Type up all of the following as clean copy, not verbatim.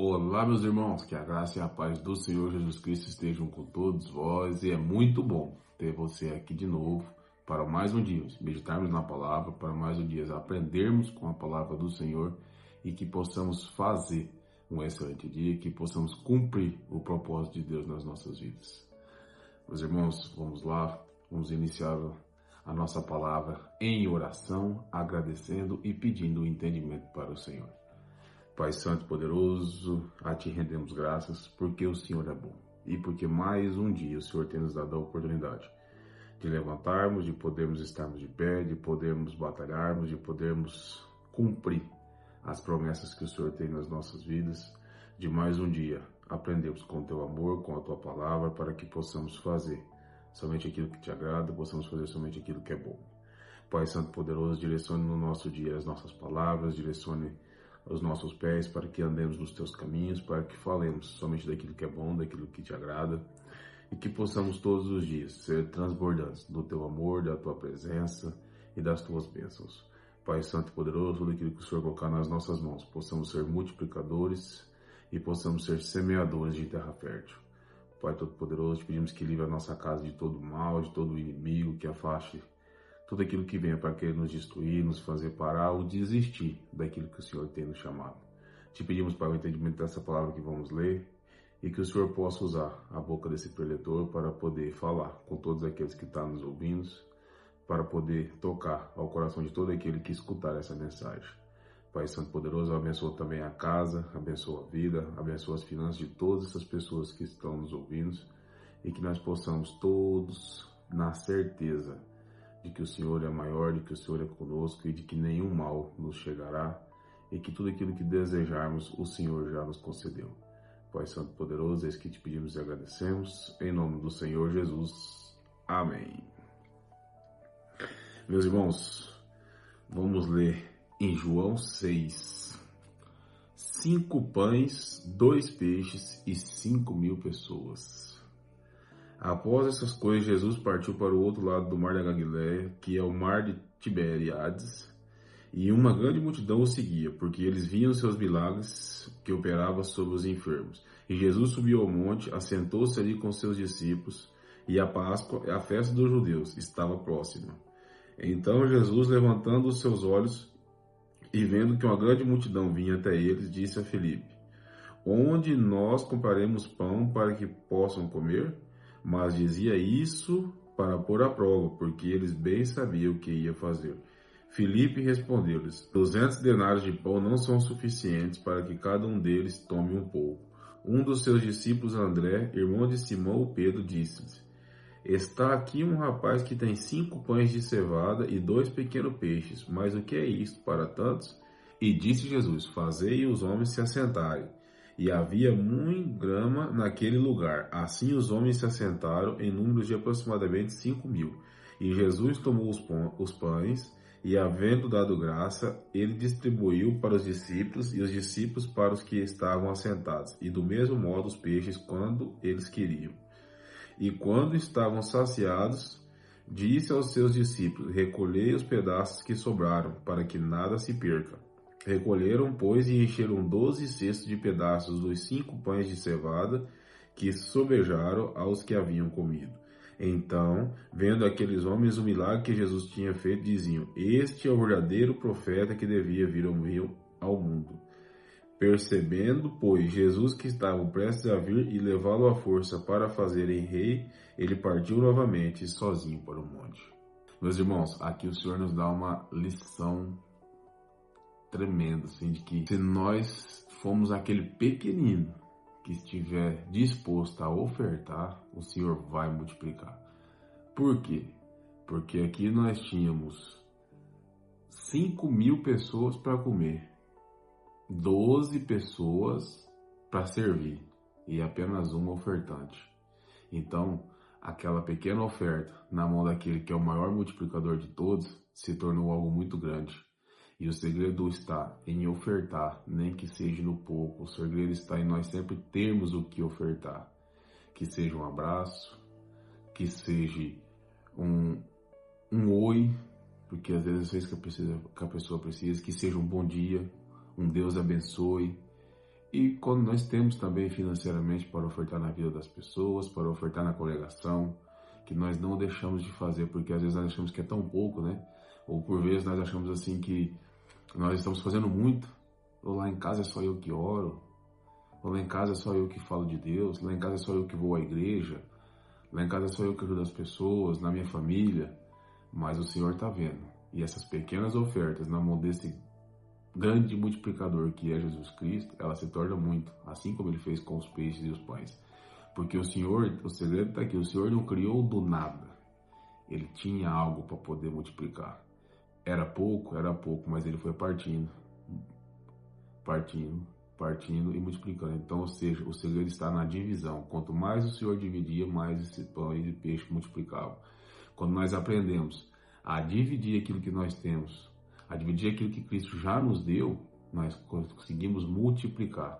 Olá, meus irmãos, que a graça e a paz do Senhor Jesus Cristo estejam com todos vós, e é muito bom ter você aqui de novo para mais um dia, meditarmos na palavra, para mais um dia aprendermos com a palavra do Senhor e que possamos fazer um excelente dia, que possamos cumprir o propósito de Deus nas nossas vidas. Meus irmãos, vamos lá, vamos iniciar a nossa palavra em oração, agradecendo e pedindo o entendimento para o Senhor. Pai Santo e Poderoso, a Ti rendemos graças porque o Senhor é bom e porque mais um dia o Senhor tem nos dado a oportunidade de levantarmos, de podermos estarmos de pé, de podermos batalharmos, de podermos cumprir as promessas que o Senhor tem nas nossas vidas, de mais um dia aprendemos com o Teu amor, com a Tua palavra, para que possamos fazer somente aquilo que Te agrada, possamos fazer somente aquilo que é bom. Pai Santo e Poderoso, direcione no nosso dia as nossas palavras, direcione os nossos pés para que andemos nos teus caminhos, para que falemos somente daquilo que é bom, daquilo que te agrada e que possamos todos os dias ser transbordantes do teu amor, da tua presença e das tuas bênçãos. Pai Santo e Poderoso, tudo aquilo que o Senhor colocar nas nossas mãos, possamos ser multiplicadores e possamos ser semeadores de terra fértil. Pai Todo-Poderoso, te pedimos que livre a nossa casa de todo mal, de todo inimigo, que afaste tudo aquilo que venha para querer nos destruir, nos fazer parar ou desistir daquilo que o Senhor tem nos chamado. Te pedimos, Pai, o entendimento dessa palavra que vamos ler e que o Senhor possa usar a boca desse preletor para poder falar com todos aqueles que estão nos ouvindo, para poder tocar ao coração de todo aquele que escutar essa mensagem. Pai Santo Poderoso, abençoa também a casa, abençoa a vida, abençoa as finanças de todas essas pessoas que estão nos ouvindo e que nós possamos todos, na certeza de que o Senhor é maior, de que o Senhor é conosco e de que nenhum mal nos chegará e que tudo aquilo que desejarmos o Senhor já nos concedeu. Pai Santo Poderoso, é isso que te pedimos e agradecemos, em nome do Senhor Jesus. Amém. Meus irmãos, vamos ler em João 6. 5 pães, 2 peixes e 5.000 pessoas. Após essas coisas, Jesus partiu para o outro lado do mar da Galileia, que é o mar de Tiberíades, e uma grande multidão o seguia, porque eles viam seus milagres que operava sobre os enfermos. E Jesus subiu ao monte, assentou-se ali com seus discípulos, e a Páscoa, a festa dos judeus, estava próxima. Então Jesus, levantando os seus olhos e vendo que uma grande multidão vinha até eles, disse a Filipe: onde nós compraremos pão para que possam comer? Mas dizia isso para pôr à prova, porque eles bem sabiam o que ia fazer. Filipe respondeu-lhes: 200 denários de pão não são suficientes para que cada um deles tome um pouco. Um dos seus discípulos, André, irmão de Simão Pedro, disse-lhes: está aqui um rapaz que tem 5 pães de cevada e 2 pequenos peixes, mas o que é isto para tantos? E disse Jesus: fazei os homens se assentarem. E havia muito grama naquele lugar. Assim os homens se assentaram em número de aproximadamente 5.000. E Jesus tomou os pães e, havendo dado graça, ele distribuiu para os discípulos e os discípulos para os que estavam assentados. E do mesmo modo os peixes quando eles queriam. E quando estavam saciados, disse aos seus discípulos: recolhei os pedaços que sobraram, para que nada se perca. Recolheram, pois, e encheram 12 cestos de pedaços dos 5 pães de cevada que sobejaram aos que haviam comido. Então, vendo aqueles homens o milagre que Jesus tinha feito, diziam: este é o verdadeiro profeta que devia vir ao mundo. Percebendo, pois, Jesus que estavam prestes a vir e levá-lo à força para fazerem rei, ele partiu novamente sozinho para o monte. Meus irmãos, aqui o Senhor nos dá uma lição tremendo, assim, de que se nós formos aquele pequenino que estiver disposto a ofertar, o Senhor vai multiplicar. Por quê? Porque aqui nós tínhamos 5.000 pessoas para comer, 12 pessoas para servir e apenas um ofertante. Então, aquela pequena oferta na mão daquele que é o maior multiplicador de todos se tornou algo muito grande. E o segredo está em ofertar, nem que seja no pouco. O segredo está em nós sempre termos o que ofertar. Que seja um abraço, que seja um oi, porque às vezes é isso que a pessoa precisa, que seja um bom dia, um Deus abençoe, E quando nós temos também financeiramente para ofertar na vida das pessoas, para ofertar na congregação, que nós não deixamos de fazer, porque às vezes nós achamos que é tão pouco, né? Ou por vezes nós achamos assim que nós estamos fazendo muito, ou lá em casa é só eu que oro, ou lá em casa é só eu que falo de Deus, lá em casa é só eu que vou à igreja, lá em casa é só eu que ajudo as pessoas, na minha família, mas o Senhor está vendo. E essas pequenas ofertas na mão desse grande multiplicador que é Jesus Cristo, ela se torna muito, assim como ele fez com os peixes e os pães. Porque o Senhor, o segredo está aqui, o Senhor não criou do nada. Ele tinha algo para poder multiplicar. Era pouco, mas ele foi partindo e multiplicando. Então, ou seja, o segredo está na divisão. Quanto mais o Senhor dividia, mais esse pão e peixe multiplicavam. Quando nós aprendemos a dividir aquilo que nós temos, a dividir aquilo que Cristo já nos deu, nós conseguimos multiplicar.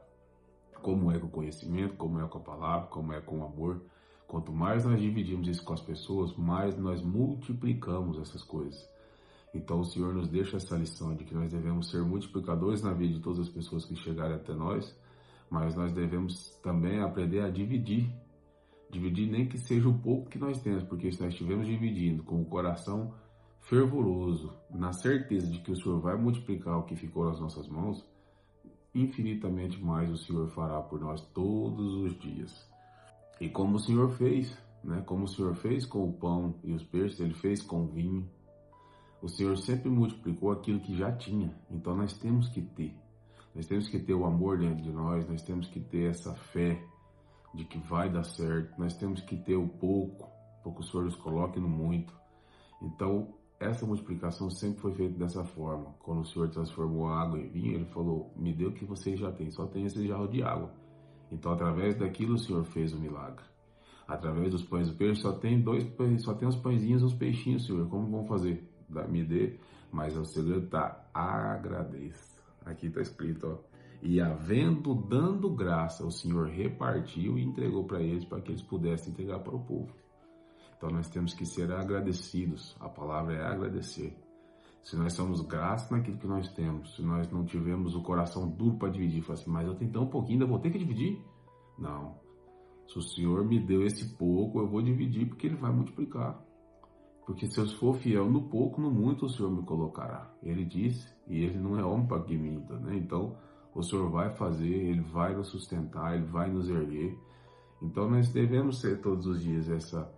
Como é com o conhecimento, como é com a palavra, como é com o amor. Quanto mais nós dividimos isso com as pessoas, mais nós multiplicamos essas coisas. Então o Senhor nos deixa essa lição de que nós devemos ser multiplicadores na vida de todas as pessoas que chegarem até nós, mas nós devemos também aprender a dividir. Dividir nem que seja o pouco que nós temos, porque se nós estivermos dividindo com o coração fervoroso, na certeza de que o Senhor vai multiplicar o que ficou nas nossas mãos, infinitamente mais o Senhor fará por nós todos os dias. E como o Senhor fez, né? Como o Senhor fez com o pão e os peixes, Ele fez com o vinho. O Senhor sempre multiplicou aquilo que já tinha. Então nós temos que ter. Nós temos que ter o amor dentro de nós temos que ter essa fé de que vai dar certo. Nós temos que ter o pouco, para que o Senhor nos coloque no muito. Então, essa multiplicação sempre foi feita dessa forma. Quando o Senhor transformou a água em vinho, Ele falou, me dê o que vocês já têm, só tem esse jarro de água. Então, através daquilo, o Senhor fez o milagre. Através dos pães e peixes, só tem os pãezinhos e os peixinhos, Senhor. Como vão fazer? Me dê, mas o segredo está, agradeça. Aqui está escrito, ó. E dando graça, o Senhor repartiu e entregou para eles, para que eles pudessem entregar para o povo. Então nós temos que ser agradecidos. A palavra é agradecer. Se nós somos gratos naquilo que nós temos, se nós não tivermos o coração duro para dividir, falar assim, mas eu tenho tão pouquinho, ainda vou ter que dividir? Não. Se o Senhor me deu esse pouco, eu vou dividir porque Ele vai multiplicar. Porque se eu for fiel no pouco, no muito o Senhor me colocará. Ele disse, e Ele não é homem para que minta, né? Então, o Senhor vai fazer, Ele vai nos sustentar, Ele vai nos erguer. Então, nós devemos ter todos os dias essa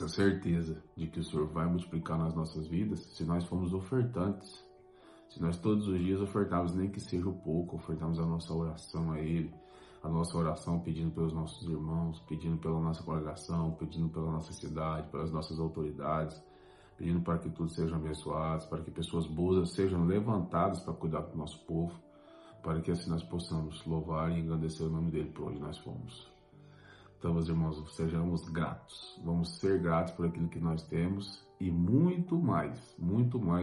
certeza de que o Senhor vai multiplicar nas nossas vidas se nós formos ofertantes. Se nós todos os dias ofertarmos, nem que seja o pouco, ofertarmos a nossa oração a Ele, a nossa oração pedindo pelos nossos irmãos, pedindo pela nossa congregação, pedindo pela nossa cidade, pelas nossas autoridades, pedindo para que tudo seja abençoado, para que pessoas boas sejam levantadas para cuidar do nosso povo, para que assim nós possamos louvar e engrandecer o nome dele por onde nós fomos. Então, meus irmãos, sejamos gratos, vamos ser gratos por aquilo que nós temos e muito mais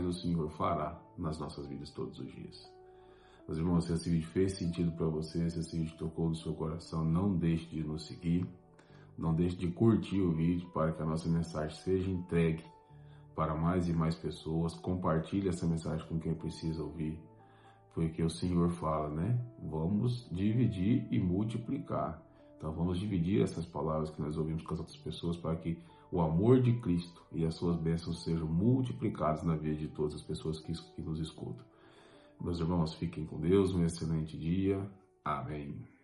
o Senhor fará nas nossas vidas todos os dias. Meus irmãos, se esse vídeo fez sentido para você, se esse vídeo tocou no seu coração, não deixe de nos seguir, não deixe de curtir o vídeo para que a nossa mensagem seja entregue para mais e mais pessoas. Compartilhe essa mensagem com quem precisa ouvir, porque o Senhor fala, né? Vamos dividir e multiplicar. Então vamos dividir essas palavras que nós ouvimos com as outras pessoas para que o amor de Cristo e as suas bênçãos sejam multiplicados na vida de todas as pessoas que nos escutam. Meus irmãos, fiquem com Deus, um excelente dia. Amém.